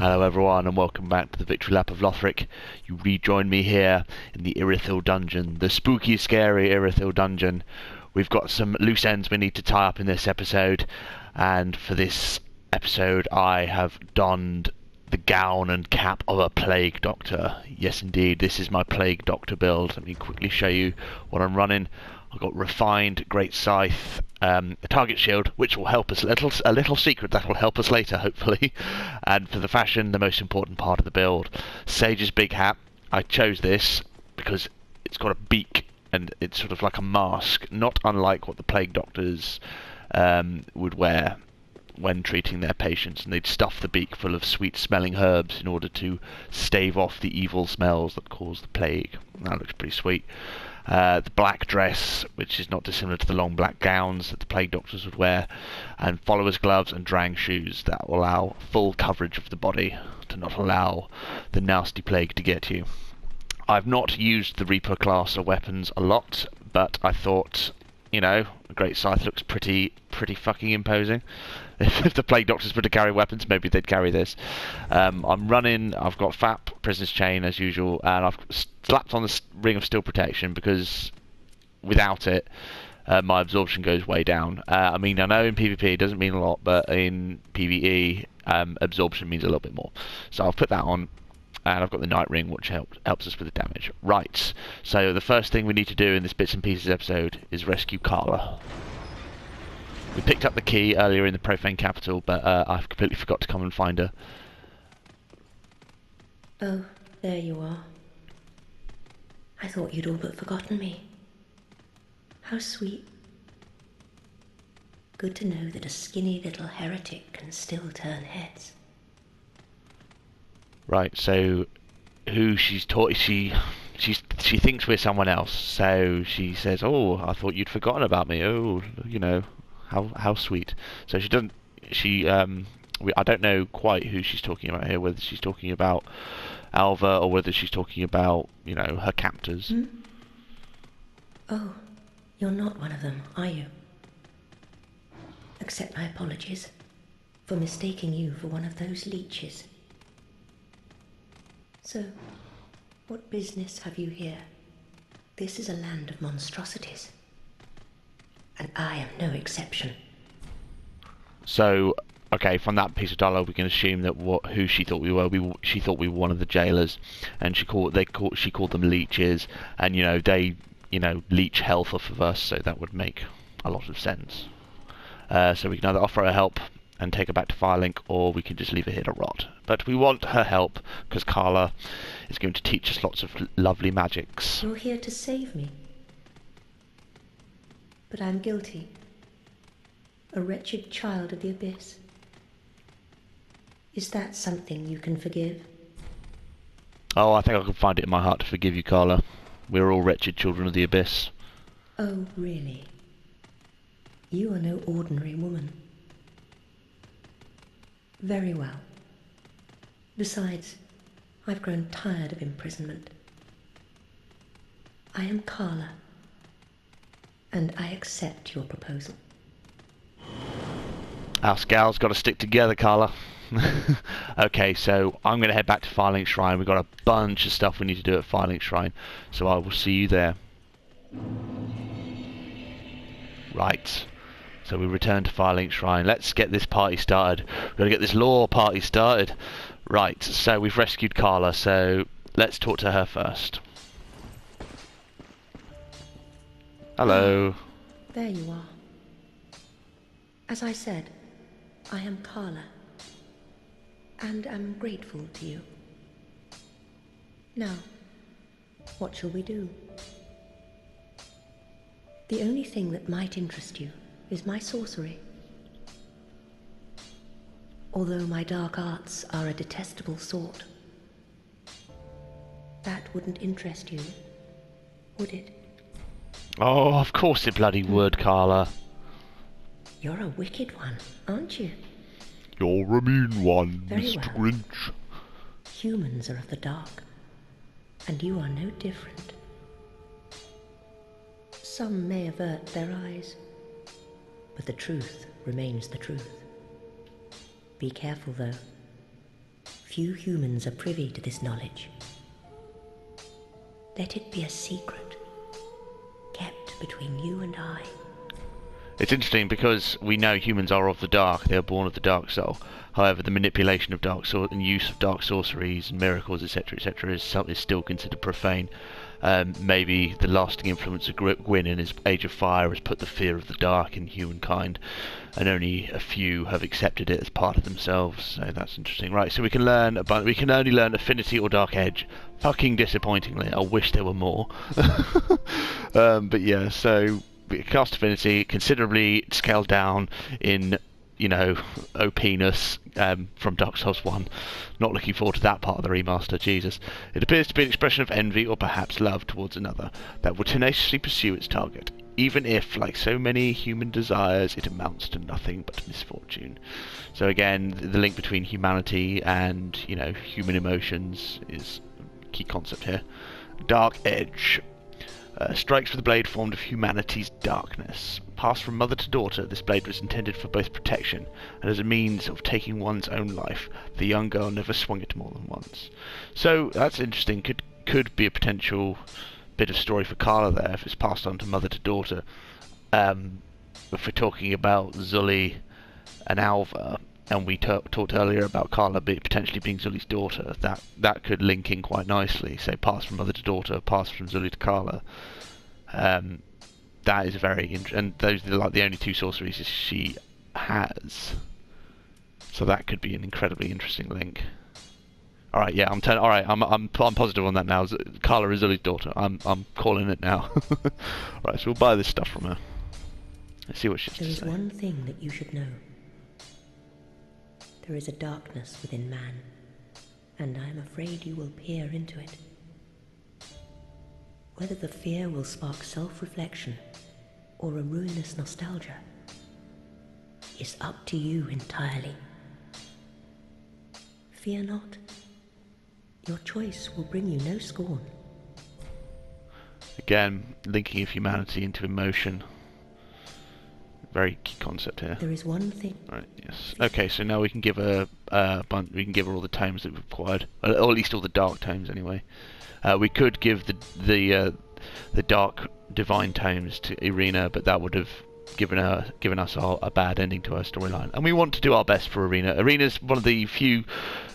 Hello everyone and welcome back to the Victory Lap of Lothric. You rejoin me here in the Irithyll dungeon, the spooky, scary Irithyll dungeon. We've got some loose ends we need to tie up in this episode, and for this episode I have donned the gown and cap of a plague doctor. Yes indeed, this is my plague doctor build. Let me quickly show you what I'm running. I've got refined great scythe, a target shield, which will help us, a little secret that will help us later, hopefully. And for the fashion, the most important part of the build, Sage's big hat. I chose this because it's got a beak and it's sort of like a mask, not unlike what the plague doctors would wear when treating their patients, and they'd stuff the beak full of sweet-smelling herbs in order to stave off the evil smells that cause the plague. That looks pretty sweet. The black dress, which is not dissimilar to the long black gowns that the plague doctors would wear, and followers' gloves and drang shoes that will allow full coverage of the body to not allow the nasty plague to get you. I've not used the Reaper class of weapons a lot, but I thought, you know, a great scythe looks pretty fucking imposing. If the plague doctors were to carry weapons, maybe they'd carry this. I've got FAP, Prisoner's Chain as usual, and I've slapped on the Ring of Steel Protection because without it, my absorption goes way down. I mean, I know in PvP it doesn't mean a lot, but in PvE, absorption means a little bit more. So I've put that on, and I've got the Night Ring, which helps us with the damage. Right, so the first thing we need to do in this Bits and Pieces episode is rescue Carla. We picked up the key earlier in the Profane Capital, but I've completely forgot to come and find her. Oh, there you are. I thought you'd all but forgotten me. How sweet. Good to know that a skinny little heretic can still turn heads. Right, so who she's taught, she thinks we're someone else, so she says, "Oh, I thought you'd forgotten about me. Oh, you know, how sweet." So she doesn't. I don't know quite who she's talking about here. Whether she's talking about Alva or whether she's talking about, you know, her captors. Hmm? Oh, you're not one of them, are you? Accept my apologies for mistaking you for one of those leeches. So, what business have you here? This is a land of monstrosities, and I am no exception. So, okay, from that piece of dialogue, we can assume that who she thought we were. She thought we were one of the jailers, and she called them leeches, and they leech health off of us, so that would make a lot of sense. So we can either offer her help and take her back to Firelink, or we can just leave her here to rot. But we want her help because Carla is going to teach us lots of lovely magics. You're here to save me, but I'm guilty. A wretched child of the Abyss. Is that something you can forgive? Oh, I think I can find it in my heart to forgive you, Carla. We're all wretched children of the Abyss. Oh, really? You are no ordinary woman. Very well. Besides, I've grown tired of imprisonment. I am Carla, and I accept your proposal. Our scowls got to stick together, Carla. Okay, so I'm going to head back to Firelink Shrine. We've got a bunch of stuff we need to do at Firelink Shrine, so I will see you there. Right, so we return to Firelink Shrine. Let's get this party started. We've got to get this lore party started. Right, so we've rescued Carla, so let's talk to her first. Hello. There you are. As I said, I am Carla, and am grateful to you. Now, what shall we do? The only thing that might interest you is my sorcery. Although my dark arts are a detestable sort. That wouldn't interest you, would it? Oh, of course it bloody would, Carla. You're a wicked one, aren't you? You're a mean one, Very Mr. well. Grinch. Humans are of the dark, and you are no different. Some may avert their eyes, but the truth remains the truth. Be careful, though. Few humans are privy to this knowledge. Let it be a secret, kept between you and I. It's interesting because we know humans are of the dark, they are born of the dark soul. However, the manipulation of dark soul and use of dark sorceries and miracles, etc., is still considered profane. Maybe the lasting influence of Gwyn in his Age of Fire has put the fear of the dark in humankind, and only a few have accepted it as part of themselves. So that's interesting. Right, so we can learn about, we can only learn Affinity or Dark Edge. Fucking disappointingly, I wish there were more. But yeah, so cast Affinity, considerably scaled down in, you know, OP-ness from Dark Souls 1. Not looking forward to that part of the remaster, Jesus. It appears to be an expression of envy or perhaps love towards another that will tenaciously pursue its target, even if, like so many human desires, it amounts to nothing but misfortune. So again, the link between humanity and, you know, human emotions is a key concept here. Dark Edge. Strikes with a blade formed of humanity's darkness. Passed from mother to daughter, this blade was intended for both protection and as a means of taking one's own life. The young girl never swung it more than once. So that's interesting. Could be a potential bit of story for Carla there if it's passed on to mother to daughter. If we're talking about Zully and Alva, and we talked earlier about Carla potentially being Zully's daughter, that could link in quite nicely. So pass from mother to daughter, pass from Zully to Carla. That is very interesting, and those are like the only two sorceries she has. So that could be an incredibly interesting link. All right, yeah, I'm positive on that now. Carla is Zully's daughter. I'm calling it now. Right, so we'll buy this stuff from her. Let's see what she has to say. There is one thing that you should know. There is a darkness within man, and I am afraid you will peer into it. Whether the fear will spark self-reflection or a ruinous nostalgia is up to you entirely. Fear not. Your choice will bring you no scorn. Again, linking of humanity into emotion. Very key concept here. There is one thing. Right. Yes. Okay. So now we can give her we can give her all the tomes that we've acquired, or at least all the dark tomes anyway. We could give the dark divine tomes to Irina, but that would have given us a bad ending to her storyline. And we want to do our best for Irina. Irina's one of the few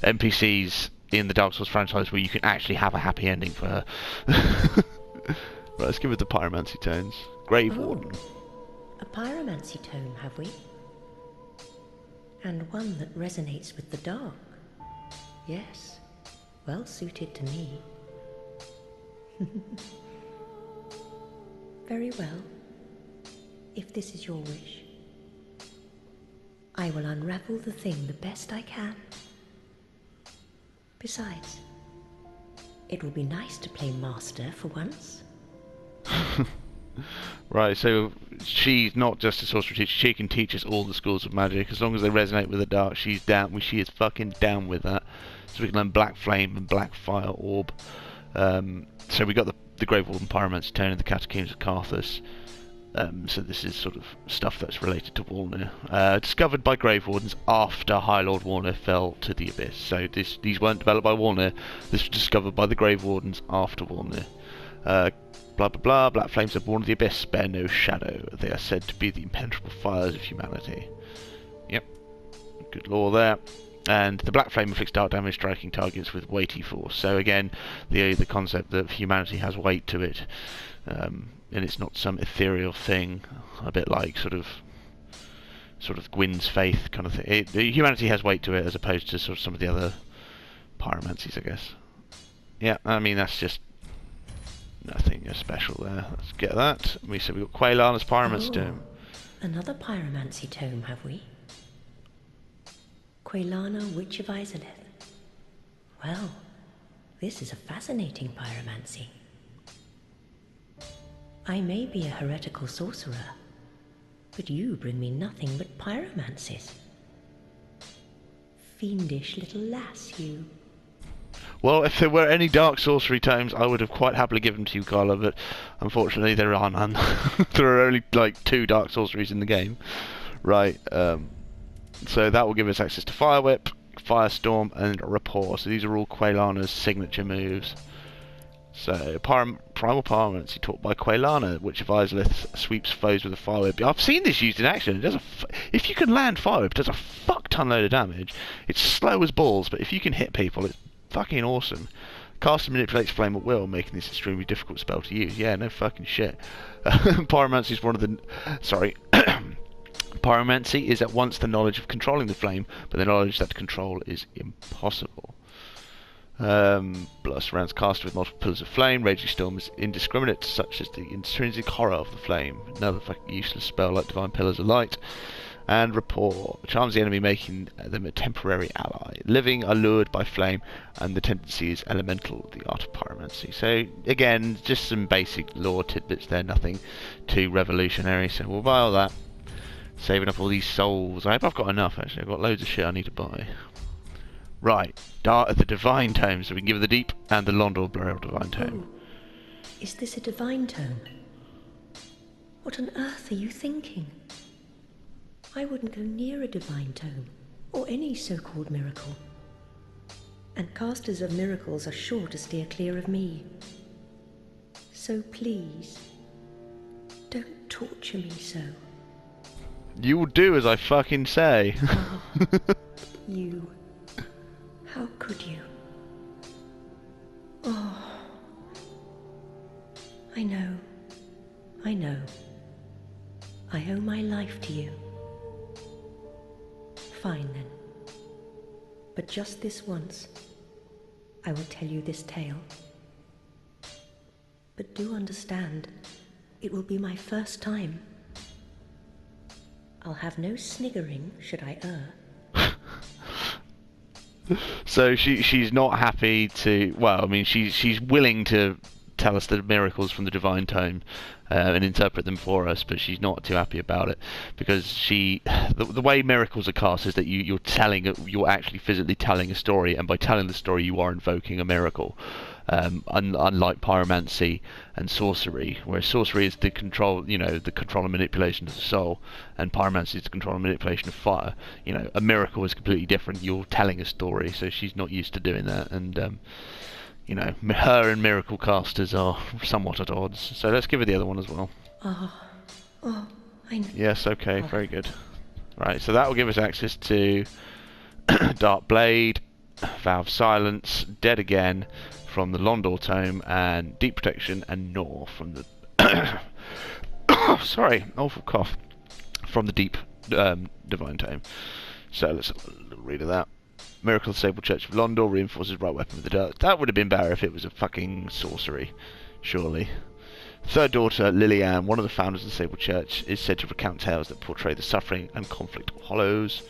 NPCs in the Dark Souls franchise where you can actually have a happy ending for her. Right. Let's give her the pyromancy tomes. Grave Warden. A pyromancy tome, have we? And one that resonates with the dark. Yes, well suited to me. Very well. If this is your wish, I will unravel the thing the best I can. Besides, it will be nice to play master for once. Right, so she's not just a sorcery teacher, she can teach us all the schools of magic. As long as they resonate with the dark, she is fucking down with that. So we can learn Black Flame and Black Fire Orb. So we got the Grave Warden Pyromancy Tome and the Catacombs of Carthus. So this is sort of stuff that's related to Walnir. Discovered by Grave Wardens after High Lord Walnir fell to the Abyss. So these weren't developed by Walnir, this was discovered by the Grave Wardens after Walnir. Blah blah blah, Black Flames are born of the Abyss, bear no shadow. They are said to be the impenetrable fires of humanity. Yep, good lore there. And the Black Flame inflicts dark damage, striking targets with weighty force. So again, the concept that humanity has weight to it, and it's not some ethereal thing, a bit like sort of Gwyn's faith kind of thing. Humanity has weight to it as opposed to sort of some of the other pyromancies, I guess. Yeah, I mean that's just nothing special there. Let's get that. We've got Quaylana's Pyromancy Tome. Another pyromancy tome, have we? Quaylana, Witch of Izalith. Well, this is a fascinating pyromancy. I may be a heretical sorcerer, but you bring me nothing but pyromancies. Fiendish little lass, you. Well, if there were any dark sorcery tomes, I would have quite happily given them to you, Carla, but unfortunately there are none. There are only like 2 dark sorceries in the game. Right, so that will give us access to Fire Whip, Firestorm, and Rapport. So these are all Quailana's signature moves. So, Primal Pyromancy taught by Quailana, which of Izalith sweeps foes with a fire whip. I've seen this used in action. It does if you can land fire whip, it does a fuck ton load of damage. It's slow as balls, but if you can hit people, it's fucking awesome. Caster manipulates flame at will, making this extremely difficult spell to use. Yeah, no fucking shit. Pyromancy is one of the... Sorry. Pyromancy is at once the knowledge of controlling the flame, but the knowledge that control is impossible. Blood surrounds caster with multiple pillars of flame. Raging Storm is indiscriminate, such as the intrinsic horror of the flame. Another fucking useless spell like Divine Pillars of Light. And Rapport charms the enemy, making them a temporary ally. Living are lured by flame, and the tendency is elemental, the art of pyromancy. So again, just some basic lore tidbits there, nothing too revolutionary. So we'll buy all that. Saving up all these souls. I hope I've got enough actually. I've got loads of shit I need to buy. Right, Dart of the Divine Tome, so we can give the Deep and the Londor Blurrel Divine Tome. Oh, is this a divine tome? What on earth are you thinking? I wouldn't go near a divine tome, or any so-called miracle. And casters of miracles are sure to steer clear of me. So please, don't torture me so. You will do as I fucking say. Oh, you... How could you? Oh. I know. I owe my life to you. Fine then. But just this once, I will tell you this tale. But do understand, it will be my first time. I'll have no sniggering should I err. So she's not happy to. Well, I mean, she's willing to tell us the miracles from the Divine Tome and interpret them for us, but she's not too happy about it because the way miracles are cast is that you're actually physically telling a story, and by telling the story, you are invoking a miracle. Unlike pyromancy and sorcery, where sorcery is the control, the control and manipulation of the soul, and pyromancy is the control and manipulation of fire. A miracle is completely different. You're telling a story, so she's not used to doing that, and her and miracle casters are somewhat at odds. So let's give her the other one as well. I know. Yes, okay, very good. Right, so that will give us access to Dark Blade, Vow of Silence, Dead Again from the Londor Tome, and Deep Protection and Gnaw from the... Sorry, awful cough. From the Deep Divine Tome. So let's have a little read of that. Miracle of the Sable Church of Londor reinforces right weapon with the dirt. That would have been better if it was a fucking sorcery, surely. Third daughter, Liliane, one of the founders of the Sable Church, is said to recount tales that portray the suffering and conflict of Hollows.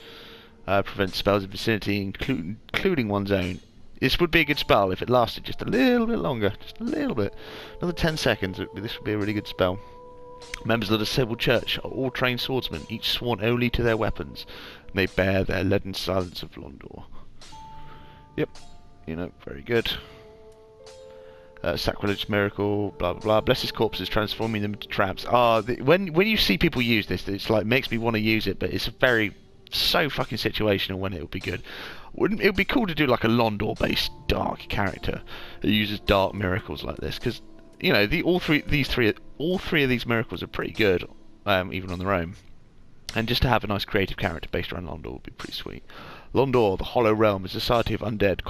Prevents spells in vicinity, including one's own. This would be a good spell if it lasted just a little bit longer. Just a little bit. Another 10 seconds, this would be a really good spell. Members of the Sable Church are all trained swordsmen, each sworn only to their weapons, and they bear their leaden silence of Londor. Yep, very good. Sacrilegious miracle, blah blah blah. Blesses corpses, transforming them into traps. When you see people use this, it's like makes me want to use it, but it's so fucking situational when it would be good. It would be cool to do like a Londor-based dark character that uses dark miracles like this, because all three of these miracles are pretty good, even on their own. And just to have a nice creative character based around Londor would be pretty sweet. Londor, the Hollow Realm, is a society of undead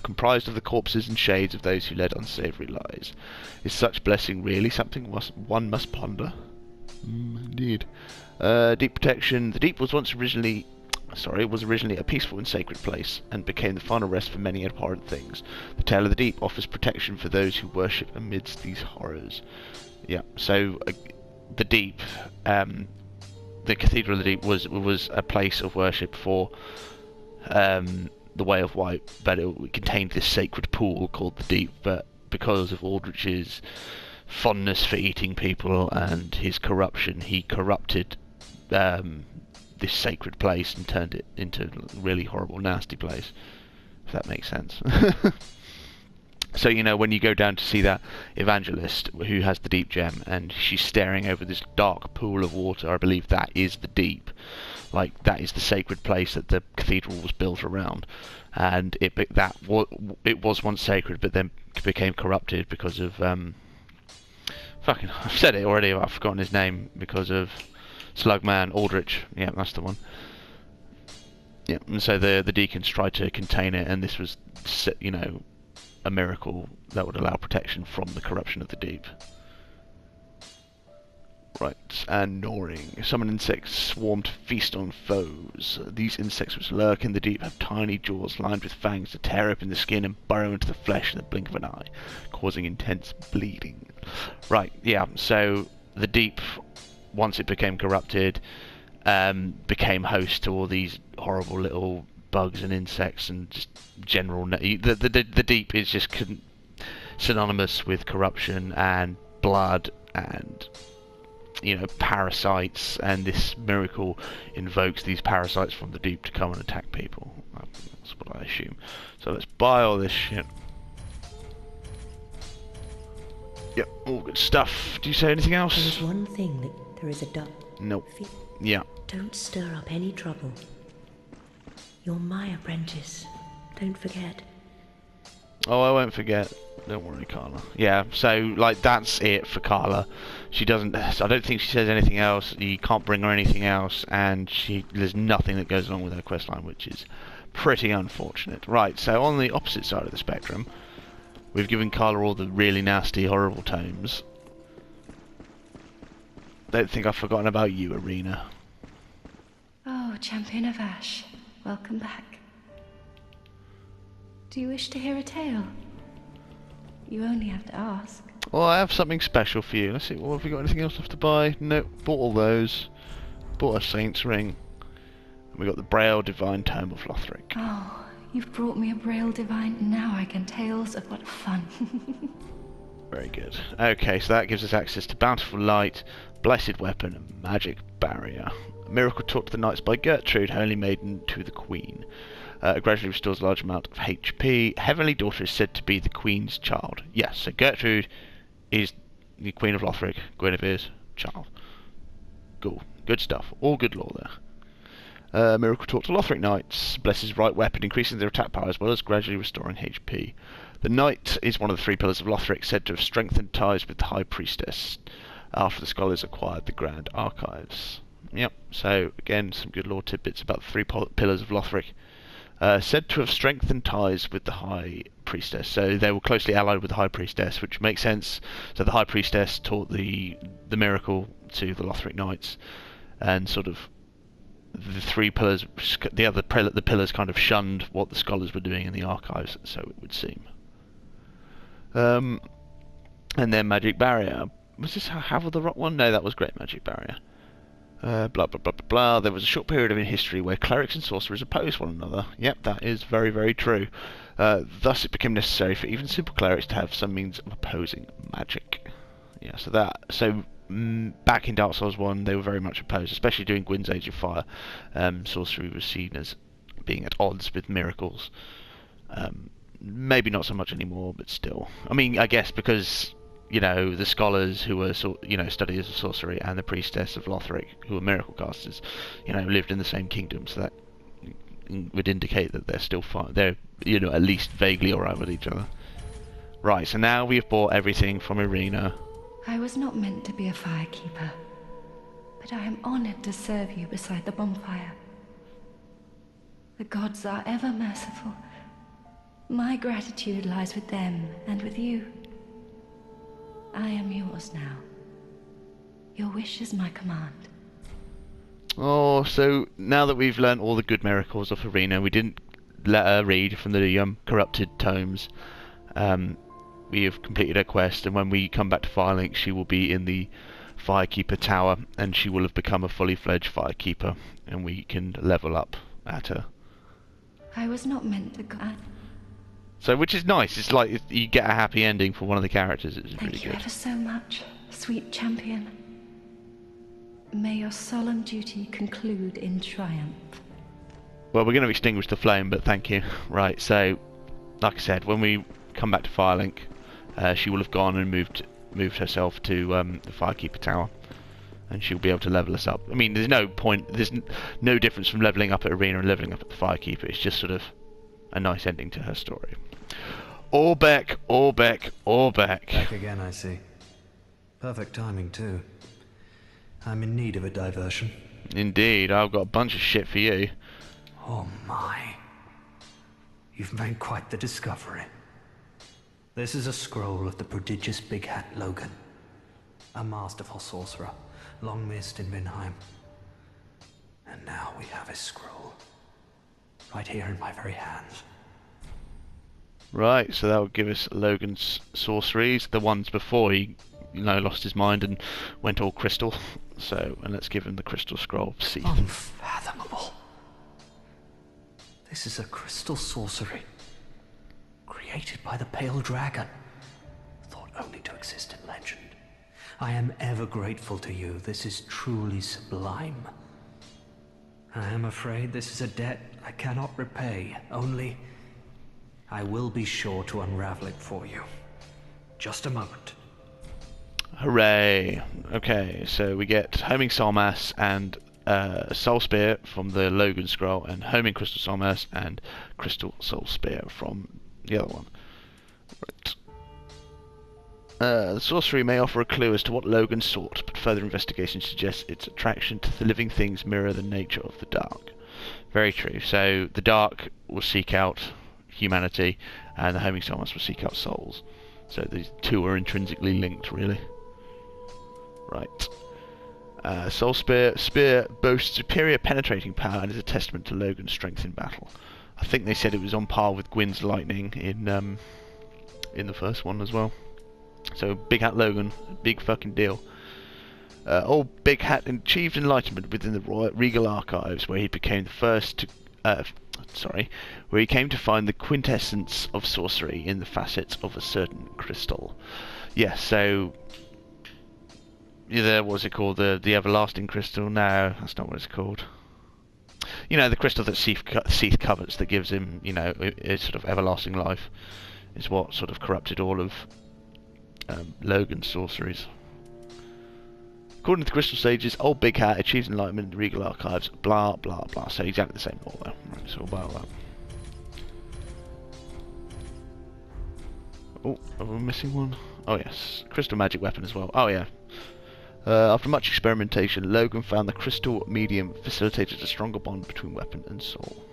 comprised of the corpses and shades of those who led unsavoury lives. Is such blessing really something one must ponder? Indeed. Deep Protection. The Deep was originally a peaceful and sacred place, and became the final rest for many abhorrent things. The Tale of the Deep offers protection for those who worship amidst these horrors. Yeah, so the Deep, the Cathedral of the Deep was a place of worship for the Way of White, but it contained this sacred pool called the Deep, but because of Aldrich's fondness for eating people and his corruption, he corrupted this sacred place and turned it into a really horrible, nasty place, if that makes sense. So, you know, when you go down to see that evangelist who has the deep gem and she's staring over this dark pool of water, I believe that is the deep. Like, that is the sacred place that the cathedral was built around. And it was once sacred, but then became corrupted because of... fucking, I've said it already, but I've forgotten his name, because of Slugman, Aldrich. Yeah, that's the one. Yeah, and so the deacons tried to contain it, and this was, you know, a miracle that would allow protection from the corruption of the deep. Right, and gnawing. Summon insects swarm to feast on foes. These insects which lurk in the deep have tiny jaws lined with fangs to tear open the skin and burrow into the flesh in the blink of an eye, causing intense bleeding. Right, yeah, so the deep, once it became corrupted, became host to all these horrible little bugs and insects and just general... The deep is just synonymous with corruption and blood and, you know, parasites, and this miracle invokes these parasites from the deep to come and attack people. That's what I assume. So let's buy all this shit. Yep, all good stuff. Do you say anything else? There is one thing that there is a duck. Nope. Yeah. Don't stir up any trouble. You're my apprentice. Don't forget. Oh, I won't forget. Don't worry, Carla. Yeah, so, like, that's it for Carla. She doesn't... I don't think she says anything else. You can't bring her anything else, and there's nothing that goes along with her questline, which is pretty unfortunate. Right, so on the opposite side of the spectrum, we've given Carla all the really nasty, horrible tomes. Don't think I've forgotten about you, Irina. Oh, Champion of Ash. Welcome back. Do you wish to hear a tale? You only have to ask. Well, I have something special for you. Let's see, well, have we got anything else left to buy? Nope, bought all those. Bought a Saint's Ring. And we got the Braille Divine Tome of Lothric. Oh, you've brought me a Braille Divine. Now I can tales of what fun. Very good. Okay, so that gives us access to Bountiful Light, Blessed Weapon, and Magic Barrier. A miracle taught to the knights by Gertrude, Holy Maiden to the Queen. Gradually restores a large amount of HP. Heavenly Daughter is said to be the Queen's child. Yes, so Gertrude is the Queen of Lothric, Guinevere's child. Cool. Good stuff. All good lore there. Miracle taught to Lothric knights. Blesses right weapon, increasing their attack power as well as gradually restoring HP. The knight is one of the three pillars of Lothric, said to have strengthened ties with the High Priestess after the scholars acquired the Grand Archives. Yep, so again, some good lore tidbits about the three pillars of Lothric. Said to have strengthened ties with the High Priestess. So they were closely allied with the High Priestess, which makes sense. So the High Priestess taught the miracle to the Lothric Knights, and sort of the three pillars, the pillars kind of shunned what the scholars were doing in the archives, so it would seem. And then Magic Barrier. Was this Have of the Rock one? No, that was Great Magic Barrier. Blah blah blah blah blah. There was a short period in history where clerics and sorcerers opposed one another. Yep, that is very, very true. Thus it became necessary for even simple clerics to have some means of opposing magic. Yeah, so back in Dark Souls 1 they were very much opposed, especially during Gwyn's Age of Fire. Sorcery was seen as being at odds with miracles. Maybe not so much anymore, but still. I mean, I guess because, you know, the scholars who were, studiers of sorcery, and the priestess of Lothric, who were miracle casters, you know, lived in the same kingdom, so that would indicate that they're still fine. They're, you know, at least vaguely alright with each other. Right, so now we've bought everything from Irina. I was not meant to be a firekeeper, but I am honored to serve you beside the bonfire. The gods are ever merciful. My gratitude lies with them and with you. I am yours now. Your wish is my command. Oh, so now that we've learnt all the good miracles of Irina, we didn't let her read from the corrupted tomes. We have completed her quest, and when we come back to Firelink, she will be in the Firekeeper Tower, and she will have become a fully fledged Firekeeper, and we can level up at her. I was not meant to go. So, which is nice. It's like you get a happy ending for one of the characters. It's really good. Thank you ever so much, sweet champion. May your solemn duty conclude in triumph. Well, we're going to extinguish the flame, but thank you. Right, so, like I said, when we come back to Firelink, she will have gone and moved herself to the Firekeeper Tower, and she'll be able to level us up. I mean, there's no point, there's no difference from leveling up at Arena and leveling up at the Firekeeper. It's just sort of a nice ending to her story. Orbeck. Back again, I see. Perfect timing, too. I'm in need of a diversion. Indeed, I've got a bunch of shit for you. Oh my. You've made quite the discovery. This is a scroll of the prodigious Big Hat Logan. A masterful sorcerer, long missed in Vinheim. And now we have his scroll. Right here in my very hands. Right, so that will give us Logan's sorceries, the ones before he, lost his mind and went all crystal. So, and let's give him the crystal scroll. See. Unfathomable. This is a crystal sorcery, created by the Pale Dragon, thought only to exist in legend. I am ever grateful to you. This is truly sublime. I am afraid this is a debt I cannot repay, only I will be sure to unravel it for you. Just a moment. Hooray! Okay, so we get Homing Soulmass and Soul Spear from the Logan Scroll, and Homing Crystal Soulmass and Crystal Soul Spear from the other one. Right. The sorcery may offer a clue as to what Logan sought, but further investigation suggests its attraction to the living things mirror the nature of the dark. Very true. So the dark will seek out humanity, and the Homing Soulmass will seek out souls. So these two are intrinsically linked, really. Right. Soul Spear boasts superior penetrating power and is a testament to Logan's strength in battle. I think they said it was on par with Gwyn's lightning in the first one as well. So Big Hat Logan, big fucking deal. Old Big Hat achieved enlightenment within the Regal Archives, where he became the first to where he came to find the quintessence of sorcery in the facets of a certain crystal. Yes, so what's it called? The everlasting crystal? No, that's not what it's called. The crystal that Seath covets that gives him, a sort of everlasting life, is what sort of corrupted all of Logan's sorceries. According to the Crystal Sages, Old Big Hat achieves enlightenment in the Regal Archives, blah blah blah. So exactly the same lore though. Right, so about that. Oh, are we missing one? Oh yes, crystal magic weapon as well. Oh yeah. After much experimentation, Logan found the crystal medium facilitated a stronger bond between weapon and soul.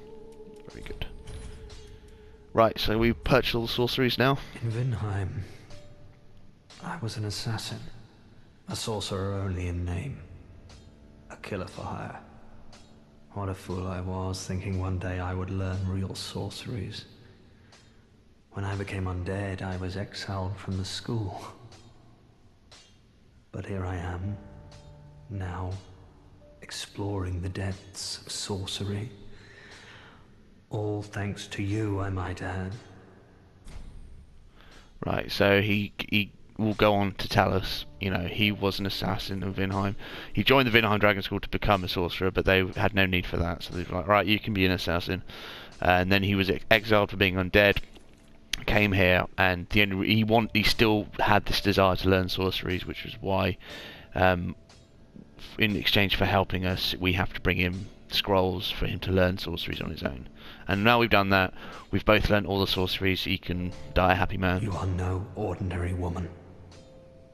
Very good. Right, so we purchased all the sorceries now. In Vinheim, I was an assassin. A sorcerer only in name. A killer for hire. What a fool I was, thinking one day I would learn real sorceries. When I became undead, I was exiled from the school. But here I am, now, exploring the depths of sorcery. All thanks to you, I might add. Right, so he will go on to tell us, he was an assassin of Vinheim. He joined the Vinheim Dragon School to become a sorcerer, but they had no need for that, so they were like, right, you can be an assassin. And then he was exiled for being undead, came here, and he still had this desire to learn sorceries, which was why, in exchange for helping us, we have to bring him scrolls for him to learn sorceries on his own. And now we've done that, we've both learned all the sorceries, he can die a happy man. You are no ordinary woman.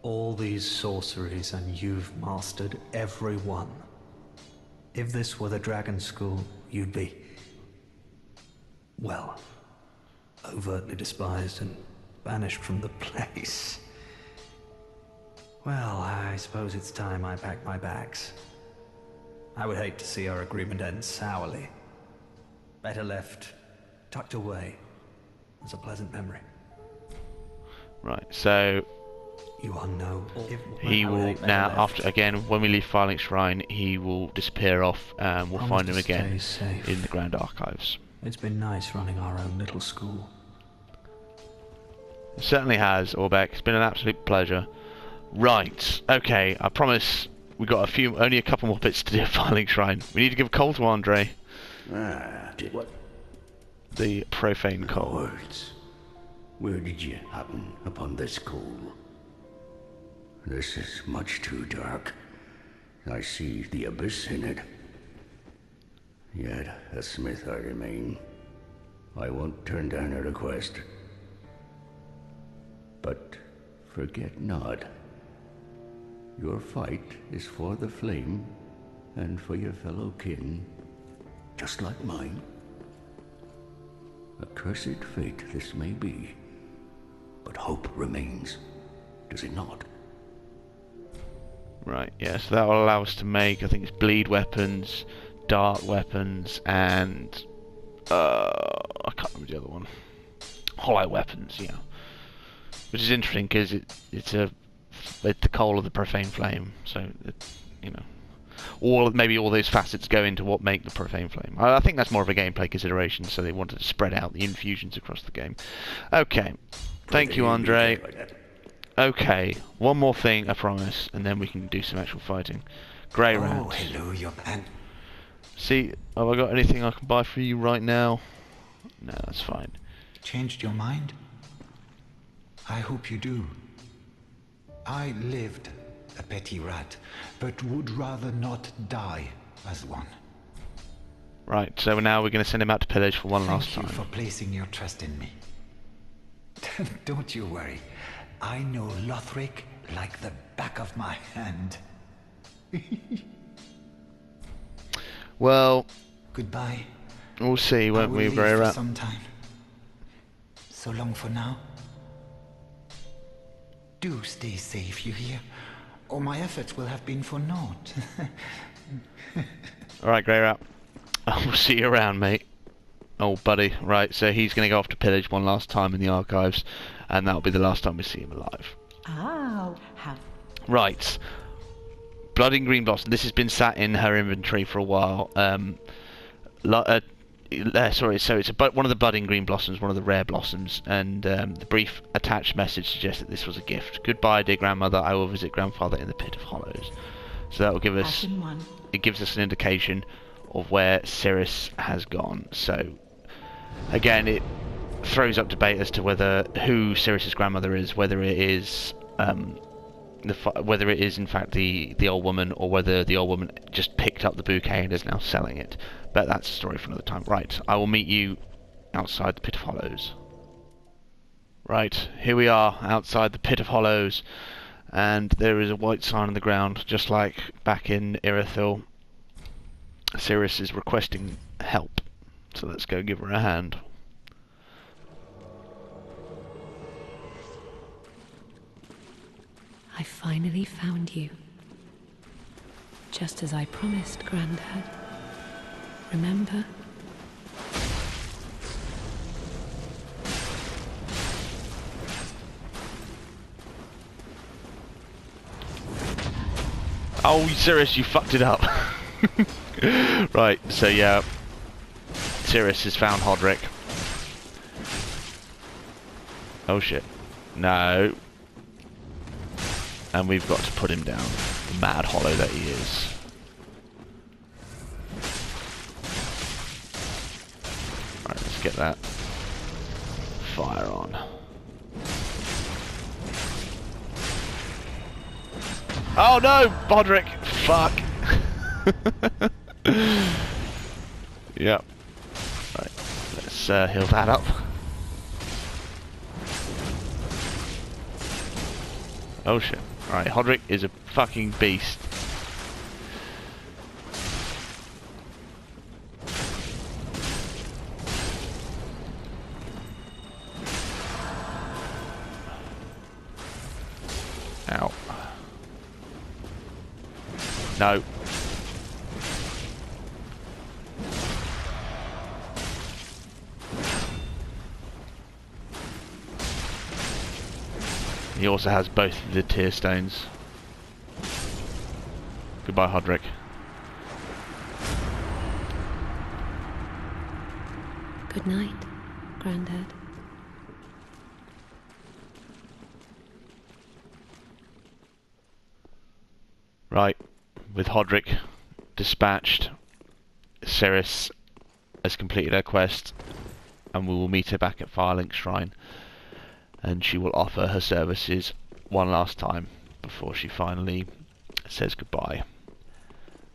All these sorceries, and you've mastered every one. If this were the Dragon School, you'd be, well, overtly despised and banished from the place. Well, I suppose it's time I packed my bags. I would hate to see our agreement end sourly. Better left, tucked away, as a pleasant memory. Right, so you are no. He will now, after again, when we leave Firelink Shrine, he will disappear off, and we'll find him again in the Grand Archives. It's been nice running our own little school. It certainly has, Orbeck. It's been an absolute pleasure. Right, okay, I promise we've got only a couple more bits to do at Firelink Shrine. We need to give a call to Andre. Did what? The profane call. Words. Where did you happen upon this coal? This is much too dark. I see the abyss in it. Yet a smith I remain. I won't turn down a request. But forget not, your fight is for the flame and for your fellow kin, just like mine. A cursed fate this may be, but hope remains, does it not? Right, yeah, so that will allow us to make, I think it's bleed weapons, dart weapons, and I can't remember the other one. Hollow weapons, yeah. Which is interesting because it's the coal of the profane flame, so you know, maybe all those facets go into what make the profane flame. I think that's more of a gameplay consideration, so they wanted to spread out the infusions across the game. Okay, thank you, Andre. Okay, one more thing, I promise, and then we can do some actual fighting. Grey rats. Oh, hello, young man. See, have I got anything I can buy for you right now? No, that's fine. Changed your mind? I hope you do. I lived a petty rat, but would rather not die as one. Right, so now we're going to send him out to pillage for one last time. Thank you for placing your trust in me. Don't you worry. I know Lothric like the back of my hand. Well, goodbye. We'll see, won't we, Grey Rat? Sometime. So long for now. Do stay safe, you hear? Or my efforts will have been for naught. Alright, Grey Rat. I'll see you around, mate. Oh, buddy. Right, so he's going to go off to pillage one last time in the archives, and that'll be the last time we see him alive. Oh, how... Right. Blood in Green Blossom. This has been sat in her inventory for a while. Sorry, so it's one of the budding green blossoms, one of the rare blossoms, and the brief attached message suggests that this was a gift. Goodbye, dear grandmother. I will visit grandfather in the Pit of Hollows. So that will give us, it gives us an indication of where Cirrus has gone. So again, it throws up debate as to who Cirrus's grandmother is, whether it is in fact the old woman, or whether the old woman just picked up the bouquet and is now selling it. But that's a story for another time. Right, I will meet you outside the Pit of Hollows. Right, here we are outside the Pit of Hollows, and there is a white sign on the ground, just like back in Irithyll. Cirrus is requesting help, so let's go give her a hand. I finally found you. Just as I promised, Grandad. Remember? Oh, Cirrus, you fucked it up. Right, so yeah, Cirrus has found Hodrick. Oh shit. No. And we've got to put him down. The mad hollow that he is. Alright, let's get that fire on. Oh no! Bodrick! Fuck! Yep. Right, let's heal that up. Oh shit. Alright, Hodrick is a fucking beast. Ow. No. He also has both of the tear stones. Goodbye, Hodrick. Good night, Grandad. Right, with Hodrick dispatched, Cirrus has completed her quest, and we will meet her back at Firelink Shrine. and she will offer her services one last time before she finally says goodbye.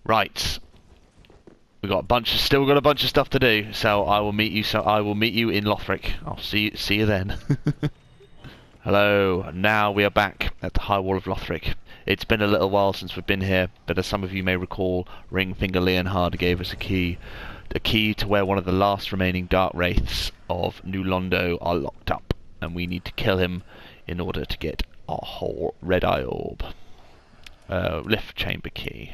Right. We got still got a bunch of stuff to do, so I will meet you. So I will meet you in Lothric. I'll see you then. Hello. Now we are back at the High Wall of Lothric. It's been a little while since we've been here, but as some of you may recall, Ringfinger Leonhard gave us a key to where one of the last remaining Dark Wraiths of New Londo are locked up, and we need to kill him in order to get our whole Red Eye Orb. Lift chamber key.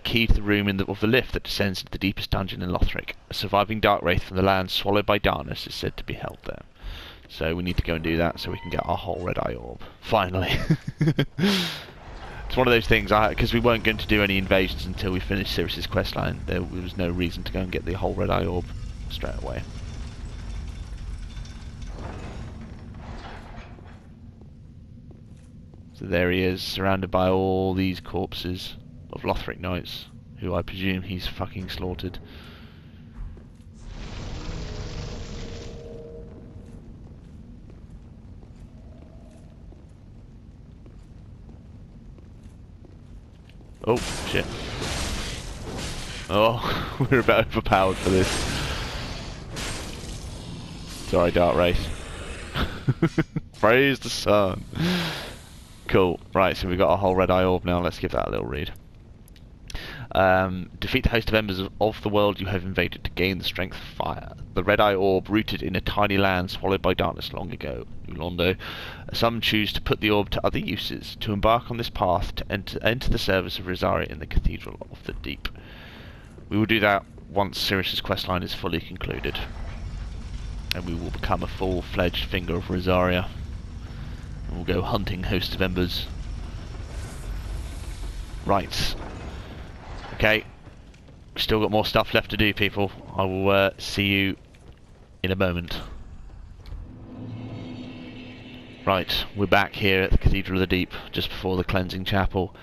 Key to the room of the lift that descends into the deepest dungeon in Lothric. A surviving Dark Wraith from the land swallowed by darkness is said to be held there. So we need to go and do that so we can get our whole Red Eye Orb. Finally. It's one of those things, because we weren't going to do any invasions until we finished Sirius's questline. There was no reason to go and get the whole Red Eye Orb straight away. So there he is, surrounded by all these corpses of Lothric knights, who I presume he's fucking slaughtered. Oh, shit. Oh, we're a bit overpowered for this. Sorry, Dark Wraith. Praise the sun. Cool. Right, so we've got a whole Red Eye Orb now. Let's give that a little read. Defeat the host of embers of the world you have invaded to gain the strength of fire. The Red Eye Orb rooted in a tiny land swallowed by darkness long ago, New Londo. Some choose to put the orb to other uses, to embark on this path to enter the service of Rosaria in the Cathedral of the Deep. We will do that once Sirius's questline is fully concluded, and we will become a full-fledged Finger of Rosaria. And we'll go hunting host of embers. Right. Okay, still got more stuff left to do, people. I will see you in a moment. Right, we're back here at the Cathedral of the Deep, just before the Cleansing Chapel,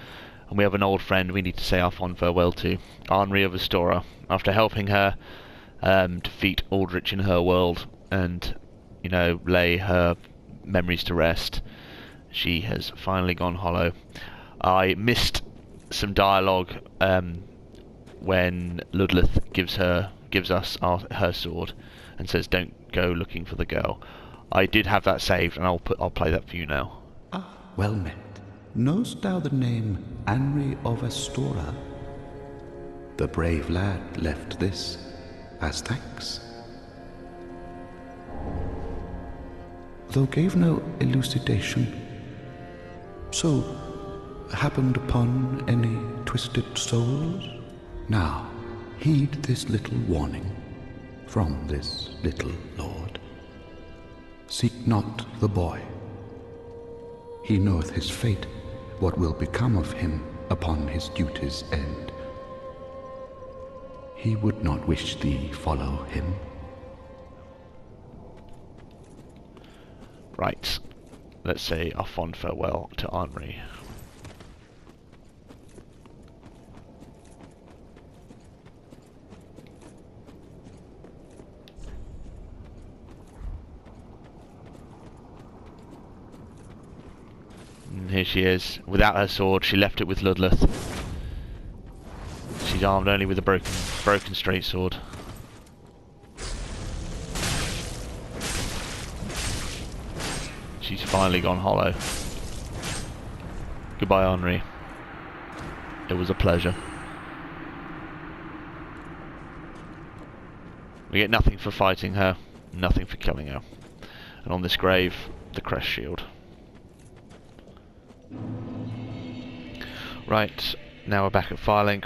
and we have an old friend we need to say our fond farewell to, Henri of Astora. After helping her defeat Aldrich in her world and, you know, lay her memories to rest, she has finally gone hollow. I missed some dialogue when Ludleth gives us her sword and says don't go looking for the girl. I did have that saved, and I'll play that for you now. Ah, well met. Knowst thou the name Henri of Astora? The brave lad left this as thanks, though gave no elucidation. So happened upon any twisted souls? Now, heed this little warning from this little lord. Seek not the boy. He knoweth his fate, what will become of him upon his duty's end. He would not wish thee follow him. Right, let's say a fond farewell to Henri. And here she is, without her sword. She left it with Ludleth. She's armed only with a broken straight sword. She's finally gone hollow. Goodbye, Henri. It was a pleasure. We get nothing for fighting her, nothing for killing her. And on this grave, the crest shield. Right, now we're back at Firelink.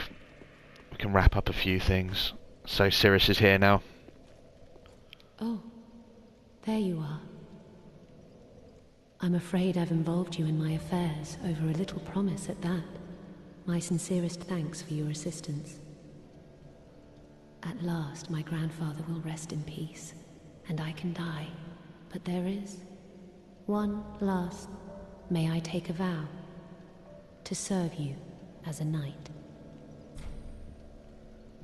We can wrap up a few things. So Sirius is here now. Oh, there you are. I'm afraid I've involved you in my affairs, over a little promise at that. My sincerest thanks for your assistance. At last, my grandfather will rest in peace, and I can die. But there is one last. May I take a vow? To serve you as a knight.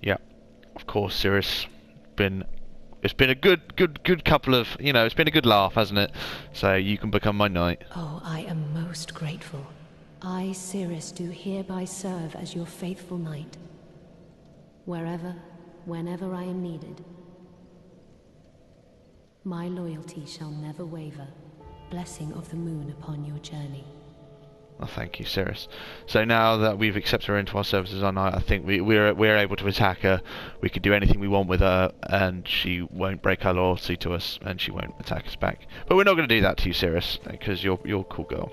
Yeah, of course, Sirius. Been It's been a good couple of, it's been a good laugh, hasn't it? So you can become my knight. Oh, I am most grateful. I, Cirrus, do hereby serve as your faithful knight. Wherever, whenever I am needed. My loyalty shall never waver. Blessing of the moon upon your journey. Oh, thank you, Cirrus. So now that we've accepted her into our services on night, I think we're able to attack her. We can do anything we want with her, and she won't break her loyalty to us, and she won't attack us back. But we're not going to do that to you, Cirrus, because you're a cool girl.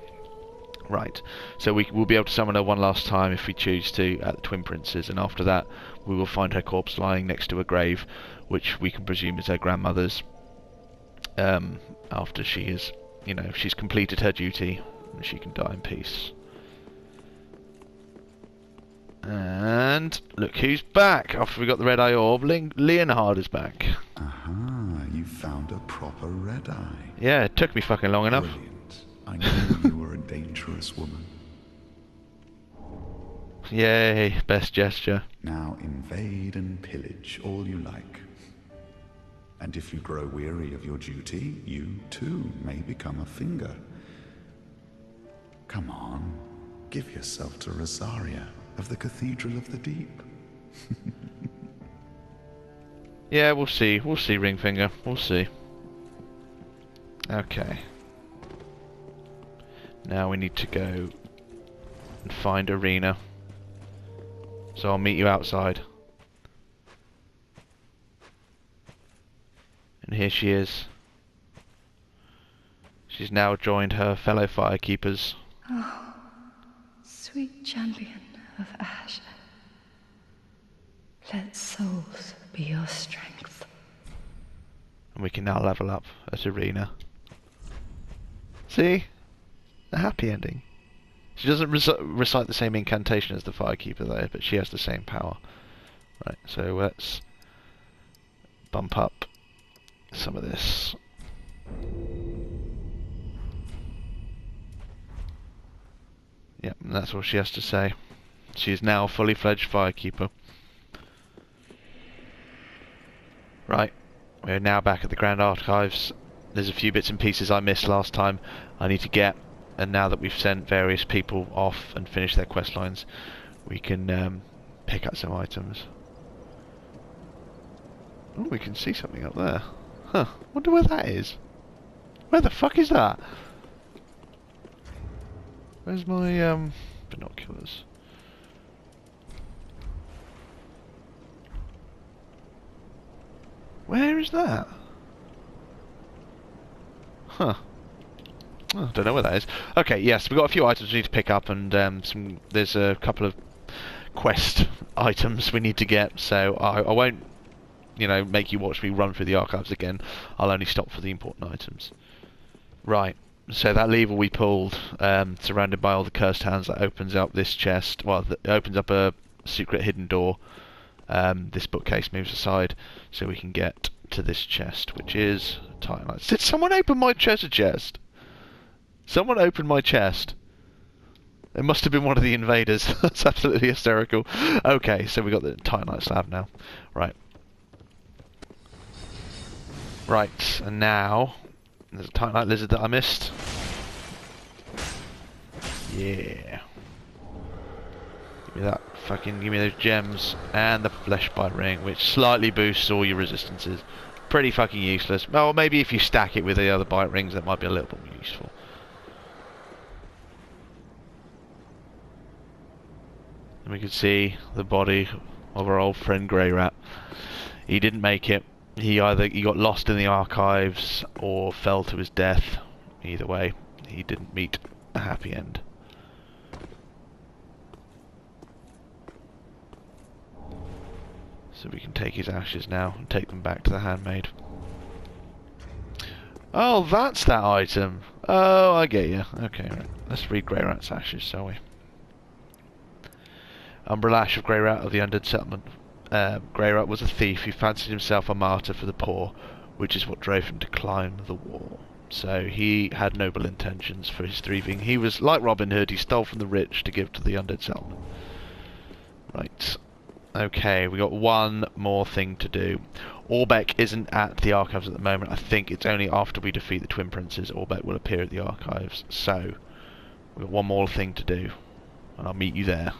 Right. So we'll be able to summon her one last time if we choose to at the Twin Princes, and after that we will find her corpse lying next to a grave, which we can presume is her grandmother's. After she is, she's completed her duty. She can die in peace. And look who's back after we got the red eye orb. Leonhard is back. Aha, you found a proper red eye. Yeah, it took me fucking long enough. Brilliant. I knew you were a dangerous woman. Yay, best gesture. Now invade and pillage all you like. And if you grow weary of your duty, you too may become a finger. Come on, give yourself to Rosaria of the Cathedral of the Deep. Yeah, we'll see. We'll see, Ringfinger. We'll see. Okay. Now we need to go and find Arena. So I'll meet you outside. And here she is. She's now joined her fellow firekeepers. Oh, sweet champion of Ash. Let souls be your strength. And we can now level up at Arena. See? A happy ending. She doesn't recite the same incantation as the firekeeper though, but she has the same power. Right, so let's bump up some of this. Yep, and that's all she has to say. She is now a fully fledged firekeeper. Right, we're now back at the Grand Archives. There's a few bits and pieces I missed last time I need to get, and now that we've sent various people off and finished their quest lines, we can pick up some items. Oh, we can see something up there. Huh, wonder where that is. Where the fuck is that? Where's my binoculars? Where is that? Huh. Oh, I don't know where that is. Okay, yes, we've got a few items we need to pick up, and there's a couple of quest items we need to get, so I won't, make you watch me run through the archives again. I'll only stop for the important items. Right. So that lever we pulled, surrounded by all the cursed hands, that opens up this chest. Well, it opens up a secret hidden door. This bookcase moves aside, so we can get to this chest, which is Titanite. Did someone open my treasure chest? Someone opened my chest. It must have been one of the invaders. That's absolutely hysterical. Okay, so we got the Titanite slab now. Right. Right, and now there's a Titanite lizard that I missed. Yeah. Give me that give me those gems and the flesh bite ring, which slightly boosts all your resistances. Pretty fucking useless. Well, maybe if you stack it with the other bite rings, that might be a little bit more useful. And we can see the body of our old friend Grey Rat. He didn't make it. He got lost in the archives or fell to his death. Either way, he didn't meet a happy end. So we can take his ashes now and take them back to the handmaid. Oh, that's that item. Oh, I get you. Okay, right. Let's read Grey Rat's ashes, shall we? Umbrelash of Grey Rat of the Undead Settlement. Grey Rat was a thief who fancied himself a martyr for the poor, which is what drove him to climb the wall. So he had noble intentions for his thieving. He was like Robin Hood, he stole from the rich to give to the Undead Settlement. Right. Okay, we got one more thing to do. Orbeck isn't at the archives at the moment. I think it's only after we defeat the Twin Princes Orbeck will appear at the archives. So, we've got one more thing to do, and I'll meet you there.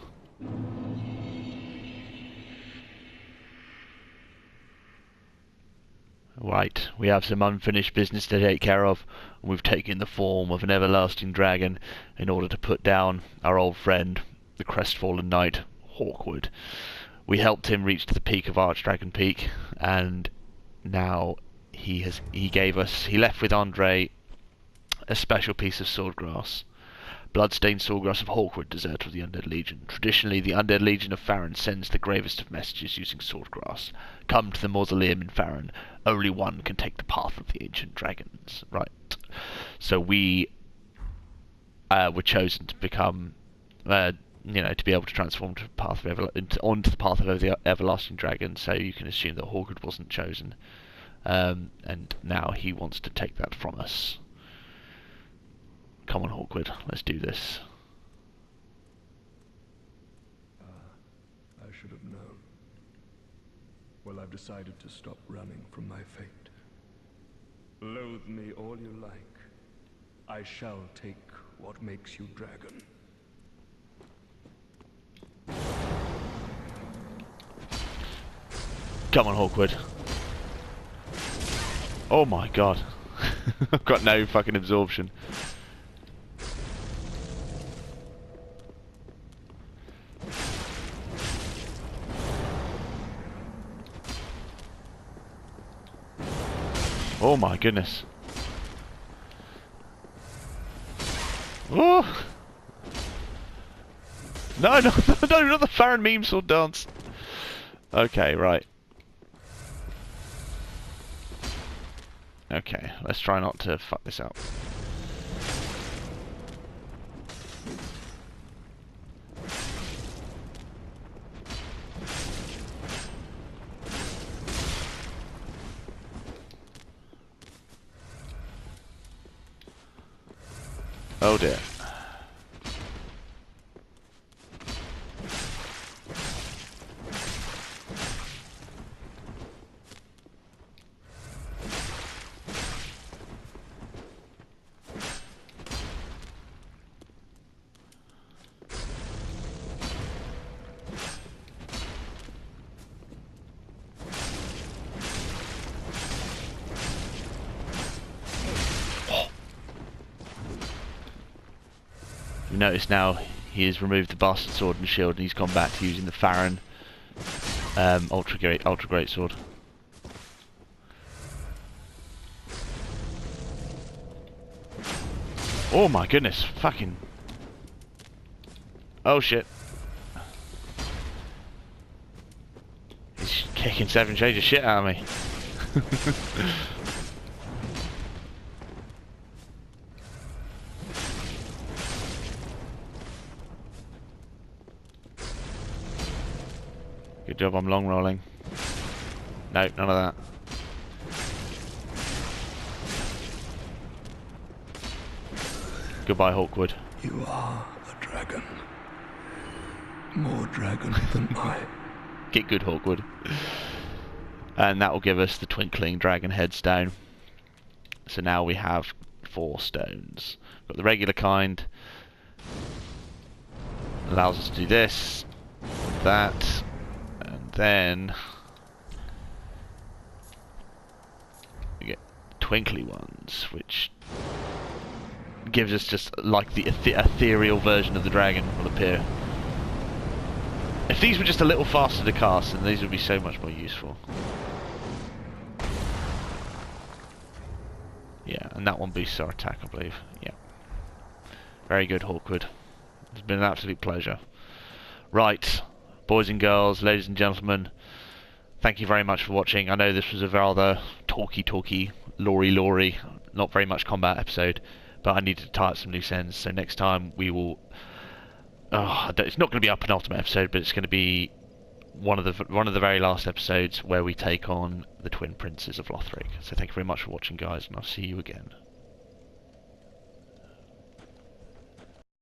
Right, we have some unfinished business to take care of, and we've taken the form of an everlasting dragon in order to put down our old friend, the crestfallen knight, Hawkwood. We helped him reach to the peak of Archdragon Peak, and now he left with Andre a special piece of swordgrass. Bloodstained swordgrass of Hawkwood, deserter of the Undead Legion. Traditionally, the Undead Legion of Farron sends the gravest of messages using swordgrass. Come to the mausoleum in Farron. Only one can take the path of the ancient dragons. Right. So we were chosen to become, to be able to transform to the path of onto the path of the everlasting dragon. So you can assume that Hawkwood wasn't chosen, and now he wants to take that from us. Come on, Hawkwood, let's do this. I should have known. Well, I've decided to stop running from my fate. Loathe me all you like. I shall take what makes you dragon. Come on, Hawkwood. Oh my god. I've got no fucking absorption. Oh my goodness. Oh! No, no, no, not the Farron meme sword dance. Okay, right. Okay, let's try not to fuck this up. Oh dear. You notice now he has removed the bastard sword and shield, and he's gone back to using the Farron ultra great sword. Oh my goodness, fucking. Oh shit. He's kicking 7 shades of shit out of me. Good job, I'm long rolling. Nope, none of that. Goodbye, Hawkwood. You are a dragon. More dragon than I. Get good, Hawkwood. And that will give us the Twinkling Dragon Headstone. So now we have 4 stones. Got the regular kind. Allows us to do this, that, and then we get twinkly ones, which gives us just like the ethereal version of the dragon will appear. If these were just a little faster to cast, then these would be so much more useful. Yeah, and that one boosts our attack, I believe. Yeah. Very good, Hawkwood. It's been an absolute pleasure. Right, boys and girls, ladies and gentlemen, thank you very much for watching. I know this was a rather talky, lory, not very much combat episode, but I needed to tie up some loose ends, so next time we will... it's not going to be our penultimate episode, but it's going to be one of the very last episodes where we take on the Twin Princes of Lothric. So thank you very much for watching, guys, and I'll see you again.